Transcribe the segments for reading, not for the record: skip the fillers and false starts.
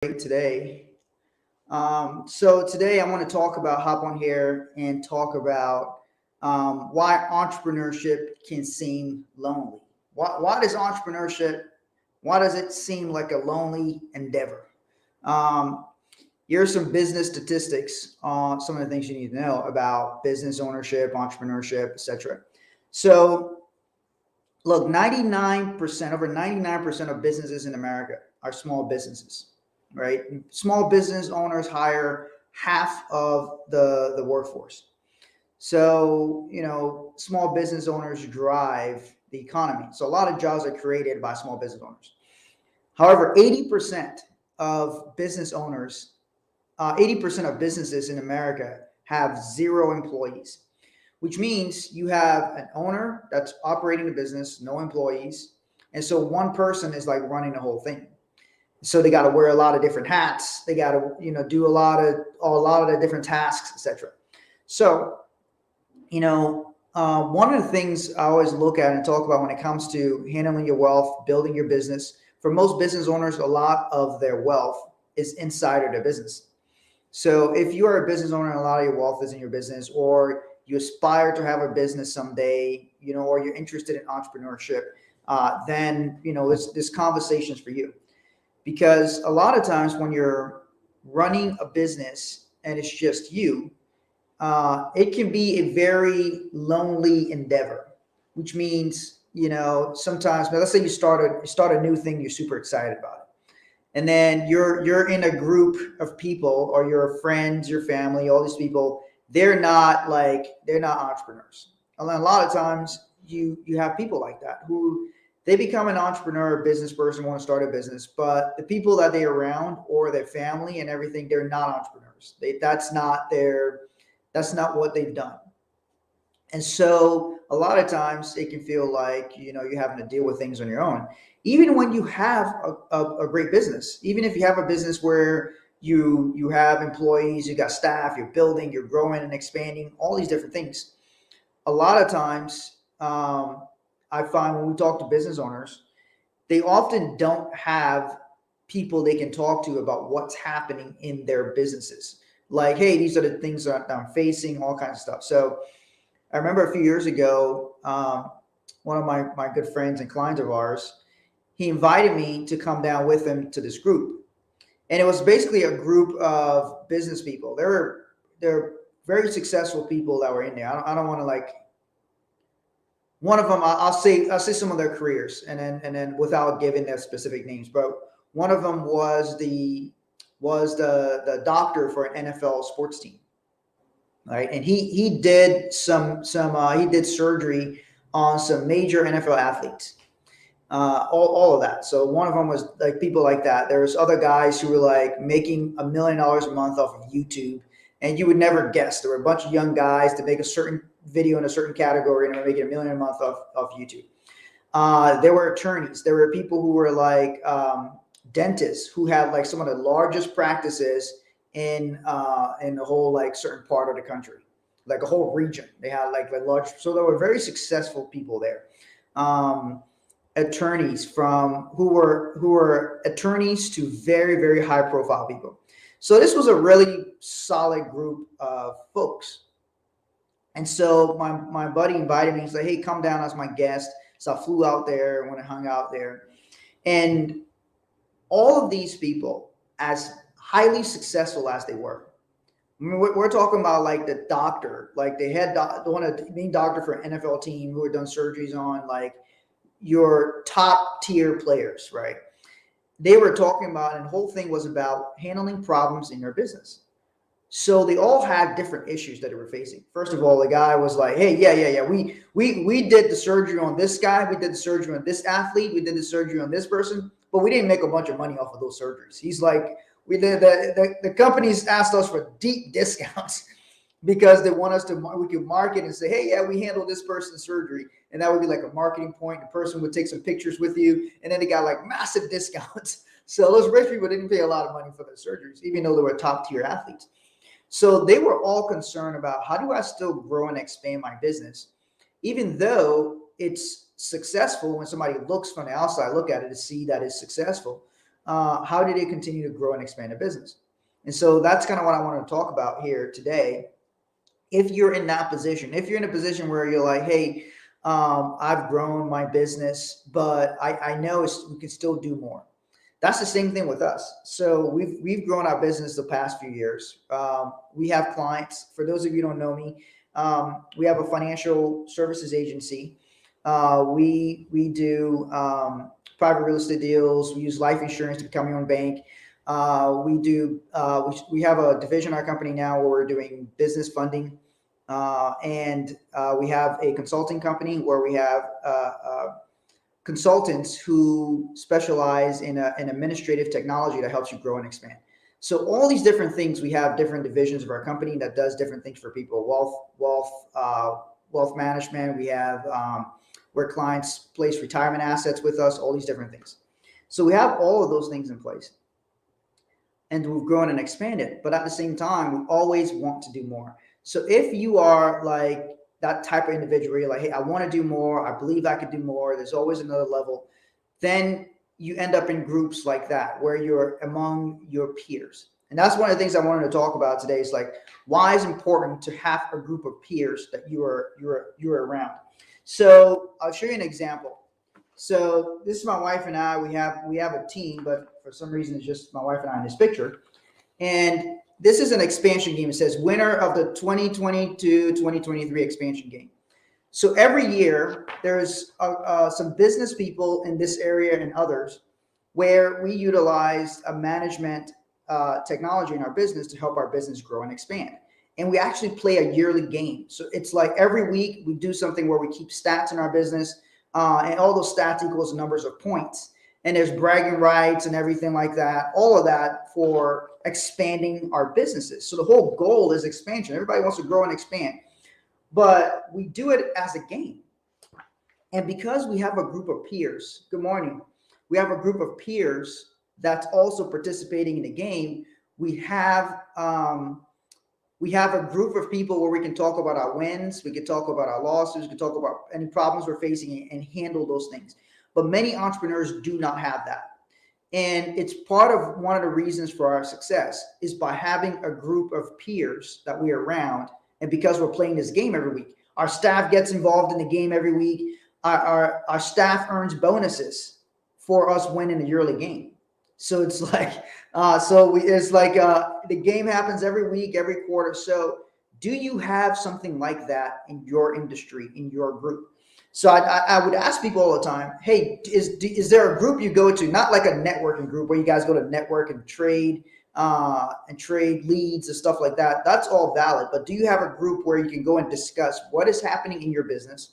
Today. So today I want to talk about hop on here and talk about why entrepreneurship can seem lonely. Why does entrepreneurship? Why does it seem like a lonely endeavor? Um, Here's some business statistics on some of the things you need to know about business ownership, entrepreneurship, etc. So look, 99%, over 99% of businesses in America are small businesses, right? Small business owners hire half of the workforce. So, small business owners drive the economy. So a lot of jobs are created by small business owners. However, 80% of business owners, 80% of businesses in America have zero employees, which means you have an owner that's operating the business, no employees. And so one person is like running the whole thing. So they got to wear a lot of different hats. They got to, do a lot of the different tasks, etc. So, one of the things I always look at and talk about when it comes to handling your wealth, building your business, for most business owners, a lot of their wealth is inside of their business. So if you are a business owner and a lot of your wealth is in your business, or you aspire to have a business someday, or you're interested in entrepreneurship, then, this conversation is for you. Because a lot of times when you're running a business and it's just you, it can be a very lonely endeavor, which means, sometimes, but let's say you start a new thing, you're super excited about it. And then you're in a group of people, or your friends, your family, all these people, they're not entrepreneurs. And a lot of times you have people like that who they become an entrepreneur, a business person, want to start a business, but the people that they're around or their family and everything, they're not entrepreneurs. That's not what they've done. And so a lot of times it can feel like, you're having to deal with things on your own. Even when you have a great business, even if you have a business where you have employees, you got staff, you're building, you're growing and expanding, all these different things. A lot of times, I find when we talk to business owners, they often don't have people they can talk to about what's happening in their businesses. Like, hey, these are the things that I'm facing, all kinds of stuff. So I remember a few years ago, one of my good friends and clients of ours, he invited me to come down with him to this group. And it was basically a group of business people. They're very successful people that were in there. I don't want to one of them, I'll say some of their careers, and then without giving their specific names. But one of them was the doctor for an NFL sports team, right? And he did he did surgery on some major NFL athletes, all of that. So one of them was like people like that. There's other guys who were like making $1 million a month off of YouTube, and you would never guess. There were a bunch of young guys to make a certain video in a certain category, and they were making $1 million a month off YouTube. There were attorneys. There were people who were like dentists who had like some of the largest practices in the whole like certain part of the country, like a whole region. They had like large, so there were very successful people there. Attorneys who were attorneys to very, very high profile people. So this was a really solid group of folks. And so my buddy invited me. He's like, hey, come down as my guest. So I flew out there when I hung out there. And all of these people, as highly successful as they were, I mean, we're talking about like the doctor, like they had the one of the main doctor for an NFL team who had done surgeries on like your top tier players, right? They were talking about, and the whole thing was about handling problems in their business. So they all had different issues that they were facing. First of all, the guy was like, hey, yeah. We did the surgery on this guy. We did the surgery on this athlete. We did the surgery on this person, but we didn't make a bunch of money off of those surgeries. He's like, we did the companies asked us for deep discounts because they want us to, we could market and say, hey, yeah, we handled this person's surgery. And that would be like a marketing point. The person would take some pictures with you, and then they got like massive discounts. So those rich people didn't pay a lot of money for their surgeries, even though they were top tier athletes. So they were all concerned about, how do I still grow and expand my business, even though it's successful when somebody looks from the outside, look at it to see that it's successful. how did they continue to grow and expand a business? And so that's kind of what I want to talk about here today. If you're in that position, if you're in a position where you're like, hey, I've grown my business, but I know we can still do more. That's the same thing with us. So we've grown our business the past few years. We have clients. For those of you who don't know me, we have a financial services agency. We do private real estate deals. We use life insurance to become your own bank. We have a division in our company now where we're doing business funding. And we have a consulting company where we have consultants who specialize in administrative technology that helps you grow and expand. So all these different things, we have different divisions of our company that does different things for people. Wealth management. We have where clients place retirement assets with us. All these different things. So we have all of those things in place, and we've grown and expanded. But at the same time, we always want to do more. So if you are like that type of individual where you're like, hey, I want to do more, I believe I could do more, there's always another level, then you end up in groups like that where you're among your peers. And that's one of the things I wanted to talk about today is like, why is it important to have a group of peers that you're around? So I'll show you an example. So this is my wife and I. We have a team, but for some reason it's just my wife and I in this picture. And this is an expansion game. It says winner of the 2022-2023 expansion game. So every year there's some business people in this area and others where we utilize a management technology in our business to help our business grow and expand. And we actually play a yearly game. So it's like every week we do something where we keep stats in our business, and all those stats equals numbers of points. And there's bragging rights and everything like that, all of that for expanding our businesses. So the whole goal is expansion. Everybody wants to grow and expand, but we do it as a game. And because we have a group of peers, good morning, we have a group of peers that's also participating in the game. We have a group of people where we can talk about our wins, we can talk about our losses, we can talk about any problems we're facing and handle those things. But many entrepreneurs do not have that. And it's part of one of the reasons for our success is by having a group of peers that we're around. And because we're playing this game every week, our staff gets involved in the game every week. Our staff earns bonuses for us winning the yearly game. So it's like, the game happens every week, every quarter. So do you have something like that in your industry, in your group? So I would ask people all the time, hey, is there a group you go to, not like a networking group where you guys go to network and trade leads and stuff like that? That's all valid. But do you have a group where you can go and discuss what is happening in your business?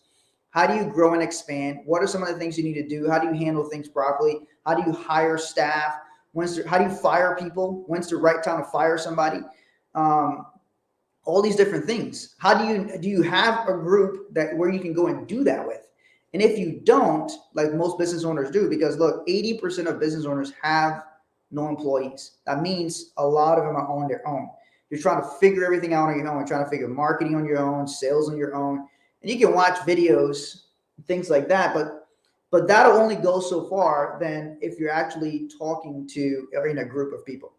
How do you grow and expand? What are some of the things you need to do? How do you handle things properly? How do you hire staff? How do you fire people? When's the right time to fire somebody? All these different things. How do you have a group where you can go and do that with? And if you don't, like most business owners do, because look, 80% of business owners have no employees. That means a lot of them are on their own. You're trying to figure everything out on your own, trying to figure marketing on your own, sales on your own. And you can watch videos, things like that, but that'll only go so far than if you're actually talking to or in a group of people.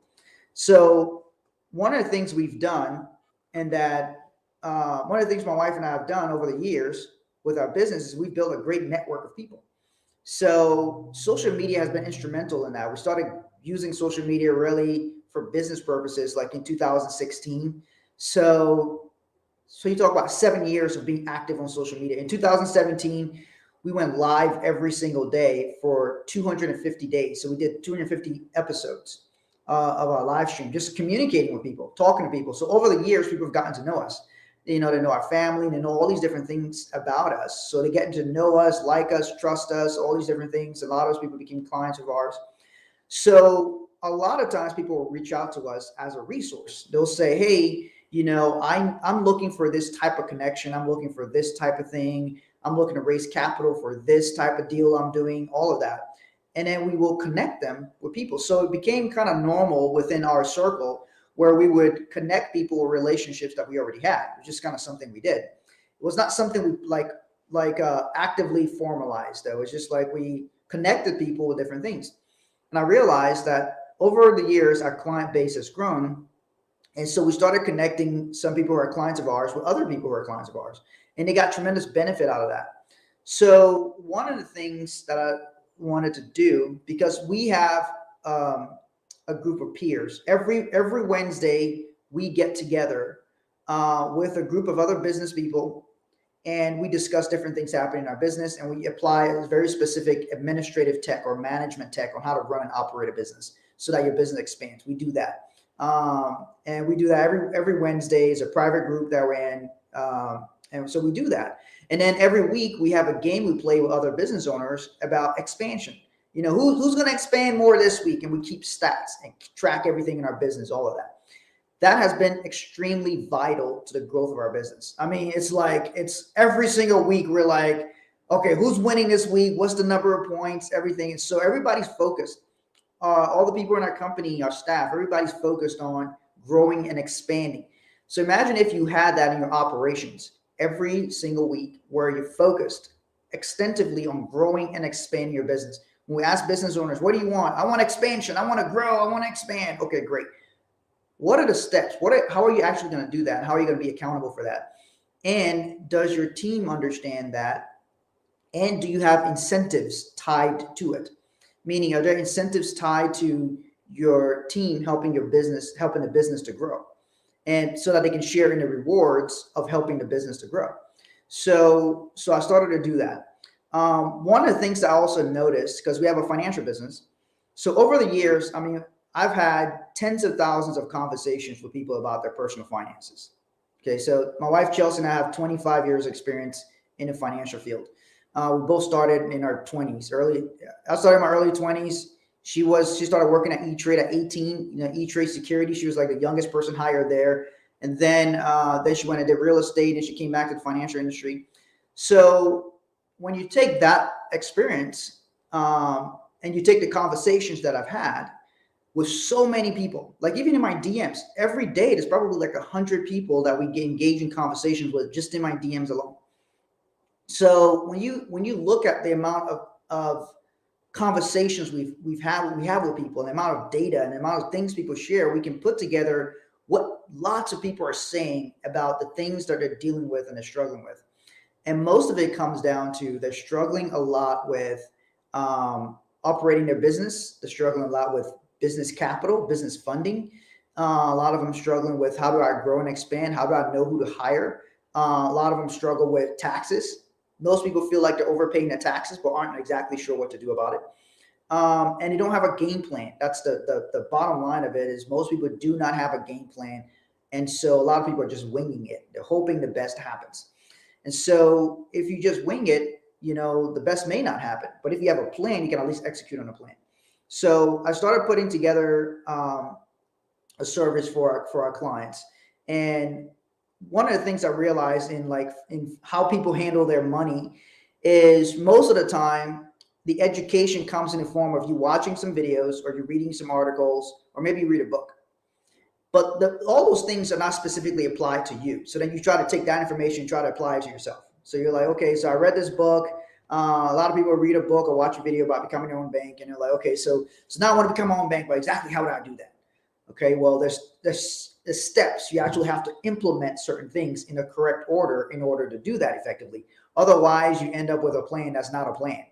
So one of the things we've done, and that one of the things my wife and I have done over the years with our business is we've built a great network of people. So social media has been instrumental in that. We started using social media really for business purposes like in 2016. So you talk about 7 years of being active on social media. In 2017, we went live every single day for 250 days. So we did 250 episodes of our live stream, just communicating with people, talking to people. So over the years, people have gotten to know us. They know our family, they know all these different things about us. So they get to know us, like us, trust us, all these different things. A lot of those people became clients of ours. So a lot of times people will reach out to us as a resource. They'll say, hey, I'm looking for this type of connection. I'm looking for this type of thing. I'm looking to raise capital for this type of deal I'm doing, all of that. And then we will connect them with people. So it became kind of normal within our circle where we would connect people with relationships that we already had. It was just kind of something we did. It was not something we actively formalized, though. It's just like we connected people with different things. And I realized that over the years, our client base has grown. And so we started connecting some people who are clients of ours with other people who are clients of ours. And they got tremendous benefit out of that. So one of the things that I wanted to do, because we have a group of peers, every Wednesday we get together with a group of other business people, and we discuss different things happening in our business, and we apply a very specific administrative tech or management tech on how to run and operate a business so that your business expands. We do that. And we do that every Wednesday. Is a private group that we're in. And so we do that. And then every week we have a game we play with other business owners about expansion. You know, who's going to expand more this week? And we keep stats and track everything in our business, all of that. That has been extremely vital to the growth of our business. I mean, it's every single week we're like, okay, who's winning this week? What's the number of points? Everything. And so everybody's focused. All the people in our company, our staff, everybody's focused on growing and expanding. So imagine if you had that in your operations every single week, where you're focused extensively on growing and expanding your business. When we ask business owners, what do you want? I want expansion. I want to grow. I want to expand. Okay, great. What are the steps? How are you actually going to do that? How are you going to be accountable for that? And does your team understand that? And do you have incentives tied to it? Meaning, are there incentives tied to your team helping the business to grow? And so that they can share in the rewards of helping the business to grow. So I started to do that. One of the things that I also noticed, because we have a financial business, so over the years, I mean, I've had tens of thousands of conversations with people about their personal finances. Okay, so my wife Chelsea and I have 25 years experience in the financial field. We both started in our 20s. I started in my early 20s. She started working at E-Trade at 18. You know, E-Trade Security. She was like the youngest person hired there. And then she went and did real estate, and she came back to the financial industry. So when you take that experience and you take the conversations that I've had with so many people, like even in my DMs, every day there's probably like 100 people that we engage in conversations with just in my DMs alone. So when you look at the amount of conversations we have with people, and the amount of data and the amount of things people share, we can put together what lots of people are saying about the things that they're dealing with and they're struggling with. And most of it comes down to they're struggling a lot with operating their business. They're struggling a lot with business capital, business funding. A lot of them struggling with, how do I grow and expand? How do I know who to hire? A lot of them struggle with taxes. Most people feel like they're overpaying their taxes, but aren't exactly sure what to do about it. And they don't have a game plan. That's the bottom line of it, is most people do not have a game plan. And so a lot of people are just winging it. They're hoping the best happens. And so if you just wing it, you know, the best may not happen. But if you have a plan, you can at least execute on a plan. So I started putting together a service for our clients. And one of the things I realized in how people handle their money is, most of the time, the education comes in the form of you watching some videos, or you're reading some articles, or maybe you read a book. But all those things are not specifically applied to you. So then you try to take that information and try to apply it to yourself. So you're like, okay, so I read this book. A lot of people read a book or watch a video about becoming your own bank, and they're like, okay, so now I want to become my own bank, but exactly how do I do that? Okay, well, there's steps. You actually have to implement certain things in the correct order in order to do that effectively. Otherwise, you end up with a plan that's not a plan.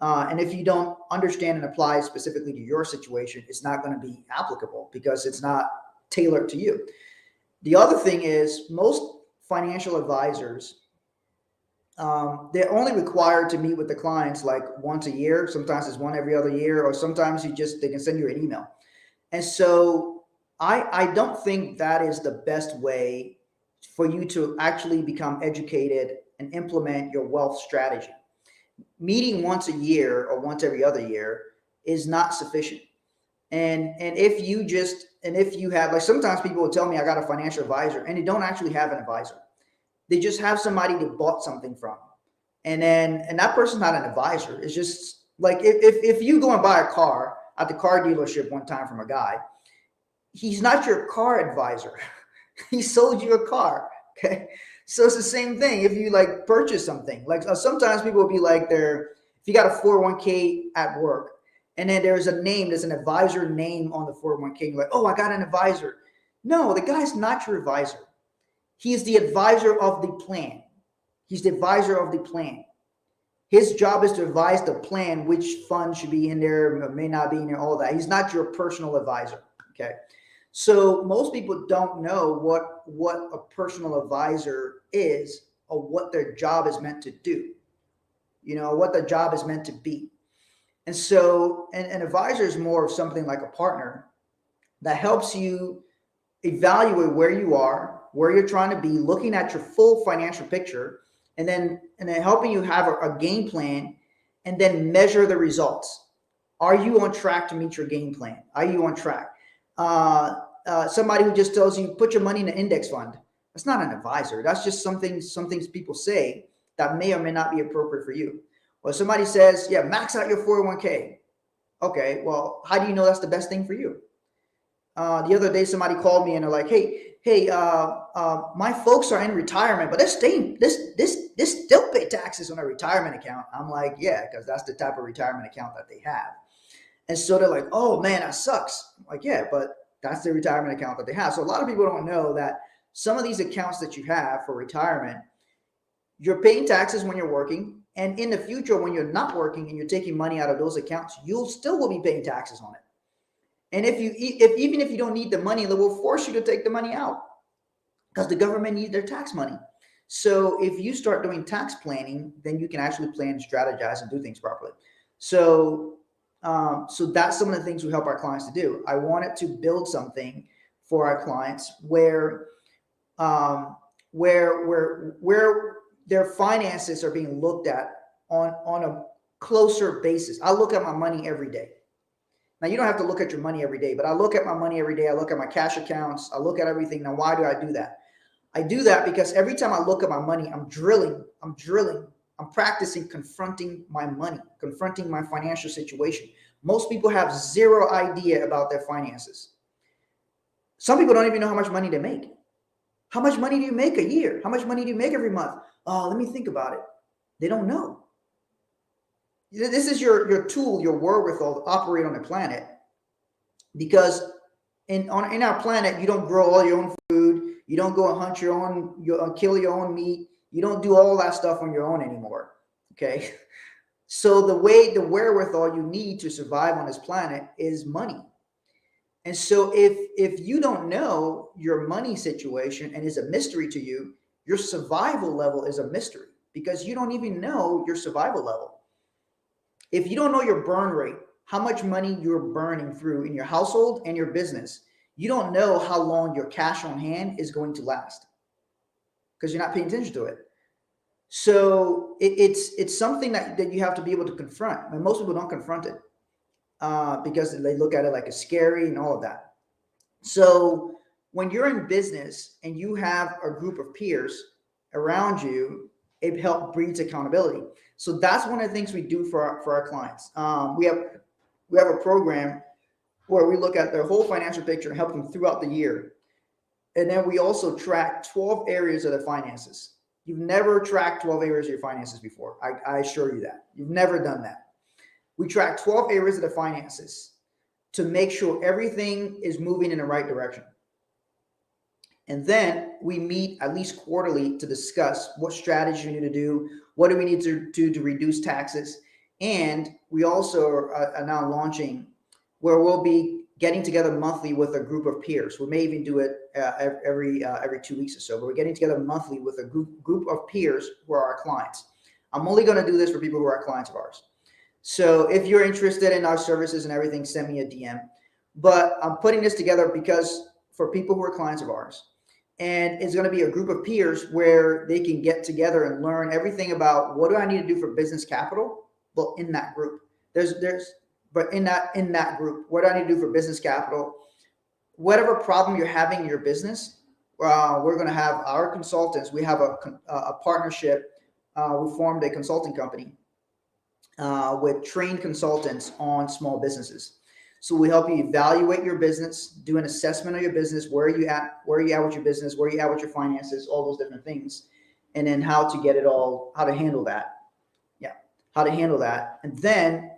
And if you don't understand and apply specifically to your situation, it's not going to be applicable because it's not tailored to you. The other thing is, most financial advisors, they're only required to meet with the clients like once a year. Sometimes it's one every other year, or sometimes they can send you an email. And so I don't think that is the best way for you to actually become educated and implement your wealth strategy. Meeting once a year or once every other year is not sufficient. And if you have, like, sometimes people will tell me I got a financial advisor, and they don't actually have an advisor. They just have somebody they bought something from. And that person's not an advisor. It's just like, if you go and buy a car at the car dealership one time from a guy, he's not your car advisor. He sold you a car. Okay. So it's the same thing. If you like purchase something, like sometimes people will be like, if you got a 401k at work, And then there's an advisor name on the 401k. You're like, oh, I got an advisor. No, the guy's not your advisor. He is the advisor of the plan. He's the advisor of the plan. His job is to advise the plan, which fund should be in there, may not be in there, all that. He's not your personal advisor. Okay. So most people don't know what a personal advisor is, or what their job is meant to do, what the job is meant to be. And so an advisor is more of something like a partner that helps you evaluate where you are, where you're trying to be, looking at your full financial picture, and then helping you have a game plan, and then measure the results. Are you on track to meet your game plan? Are you on track? Somebody who just tells you put your money in an index fund, that's not an advisor. That's just some things people say that may or may not be appropriate for you. Or somebody says, yeah, max out your 401k. Okay, well, how do you know that's the best thing for you? The other day, somebody called me and they're like, hey, my folks are in retirement, but they're still pay taxes on their retirement account. I'm like, yeah, because that's the type of retirement account that they have. And so they're like, oh man, that sucks. I'm like, yeah, but that's the retirement account that they have. So a lot of people don't know that some of these accounts that you have for retirement, you're paying taxes when you're working. And in the future, when you're not working and you're taking money out of those accounts, you'll still will be paying taxes on it. And even if you don't need the money, they will force you to take the money out because the government needs their tax money. So if you start doing tax planning, then you can actually plan and strategize and do things properly. So that's some of the things we help our clients to do. I wanted to build something for our clients where their finances are being looked at on a closer basis. I look at my money every day. Now, you don't have to look at your money every day, but I look at my money every day. I look at my cash accounts. I look at everything. Now, why do I do that? I do that because every time I look at my money, I'm drilling. I'm practicing confronting my money, confronting my financial situation. Most people have zero idea about their finances. Some people don't even know how much money they make. How much money do you make a year? How much money do you make every month? Oh, let me think about it. They don't know. This is your tool, your wherewithal to operate on the planet, because in our planet, you don't grow all your own food. You don't go and hunt kill your own meat. You don't do all that stuff on your own anymore. Okay. So the wherewithal you need to survive on this planet is money. And so if you don't know your money situation and is a mystery to you, your survival level is a mystery because you don't even know your survival level. If you don't know your burn rate, how much money you're burning through in your household and your business, you don't know how long your cash on hand is going to last because you're not paying attention to it. So it's something that you have to be able to confront. And most people don't confront it because they look at it like it's scary and all of that. So when you're in business and you have a group of peers around you, it helps breeds accountability. So that's one of the things we do for our clients. We have a program where we look at their whole financial picture and help them throughout the year. And then we also track 12 areas of their finances. You've never tracked 12 areas of your finances before. I assure you that. You've never done that. We track 12 areas of the finances to make sure everything is moving in the right direction. And then we meet at least quarterly to discuss what strategy we need to do, what do we need to do to reduce taxes. And we also are now launching where we'll be getting together monthly with a group of peers. We may even do it every 2 weeks or so, but we're getting together monthly with a group of peers who are our clients. I'm only going to do this for people who are clients of ours. So if you're interested in our services and everything, send me a DM. But I'm putting this together because for people who are clients of ours. And it's going to be a group of peers where they can get together and learn everything about what do I need to do for business capital. Well, in that group, but in that group, what do I need to do for business capital? Whatever problem you're having in your business, we're going to have our consultants. We have a partnership. We formed a consulting company with trained consultants on small businesses. So we help you evaluate your business, do an assessment of your business. Where are you at with your business? Where are you at with your finances? All those different things. And then how to handle that. Yeah. How to handle that. And then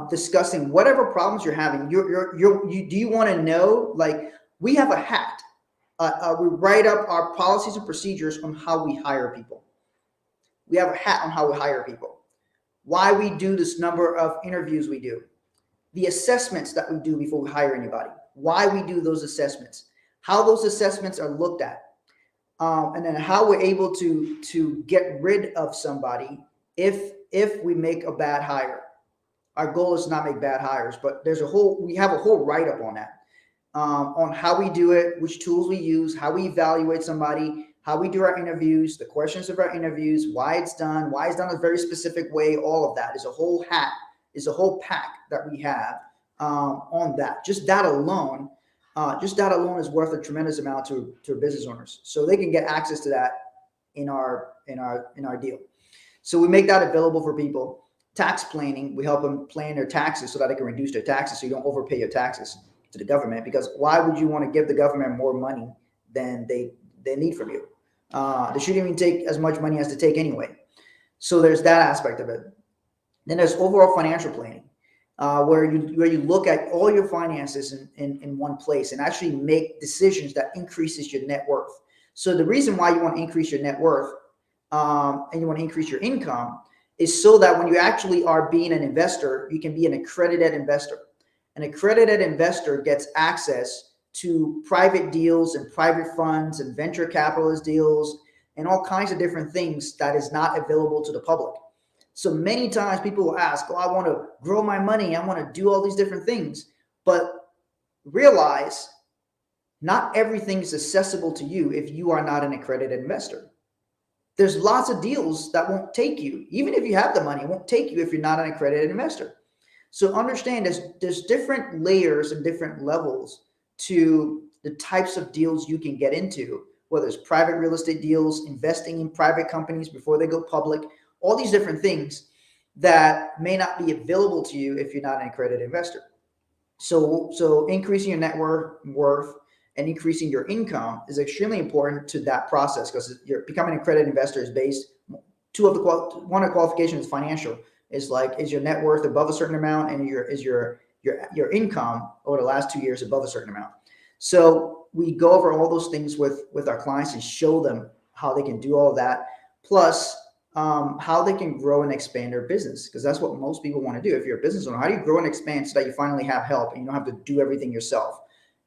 discussing whatever problems you're having. Do you want to know? Like, we have a hat. We write up our policies and procedures on how we hire people. We have a hat on how we hire people. Why we do this number of interviews we do. The assessments that we do before we hire anybody. Why we do those assessments. How those assessments are looked at. And then how we're able to get rid of somebody if we make a bad hire. Our goal is to not make bad hires, but we have a whole write-up on that, on how we do it, which tools we use, how we evaluate somebody, how we do our interviews, the questions of our interviews, why it's done a very specific way. All of that is a whole pack that we have on that. Just that alone is worth a tremendous amount to business owners, so they can get access to that in our deal. So we make that available for people. Tax planning, we help them plan their taxes so that they can reduce their taxes so you don't overpay your taxes to the government, because why would you want to give the government more money than they need from you? They shouldn't even take as much money as they take anyway. So there's that aspect of it. Then there's overall financial planning, where you look at all your finances in one place and actually make decisions that increases your net worth. So the reason why you want to increase your net worth and you want to increase your income is so that when you actually are being an investor, you can be an accredited investor. An accredited investor gets access to private deals and private funds and venture capitalist deals and all kinds of different things that is not available to the public. So many times people will ask, oh, I want to grow my money. I want to do all these different things. But realize not everything is accessible to you if you are not an accredited investor. There's lots of deals that won't take you. Even if you have the money, it won't take you if you're not an accredited investor. So understand there's different layers and different levels to the types of deals you can get into, whether it's private real estate deals, investing in private companies before they go public, all these different things that may not be available to you if you're not an accredited investor. So increasing your net worth and increasing your income is extremely important to that process, because you're becoming an accredited investor is based one of the qualifications is financial. Is your net worth above a certain amount, and is your income over the last 2 years above a certain amount. So we go over all those things with our clients and show them how they can do all of that, plus how they can grow and expand their business, because that's what most people want to do. If you're a business owner, how do you grow and expand so that you finally have help and you don't have to do everything yourself?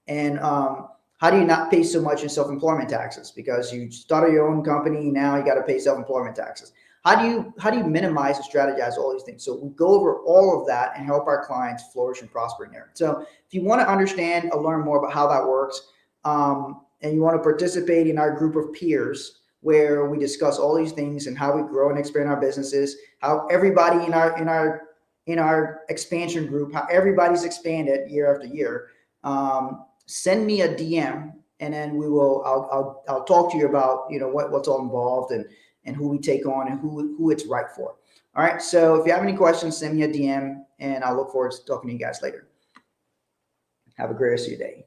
And how do you not pay so much in self-employment taxes? Because you started your own company, now you got to pay self-employment taxes. How do you minimize and strategize all these things? So we go over all of that and help our clients flourish and prosper in there. So if you want to understand or learn more about how that works, and you want to participate in our group of peers where we discuss all these things and how we grow and expand our businesses, how everybody in our expansion group, how everybody's expanded year after year, send me a DM, and then I'll talk to you about what's all involved and who we take on and who it's right for. All right. So if you have any questions, send me a DM, and I'll look forward to talking to you guys later. Have a great rest of your day.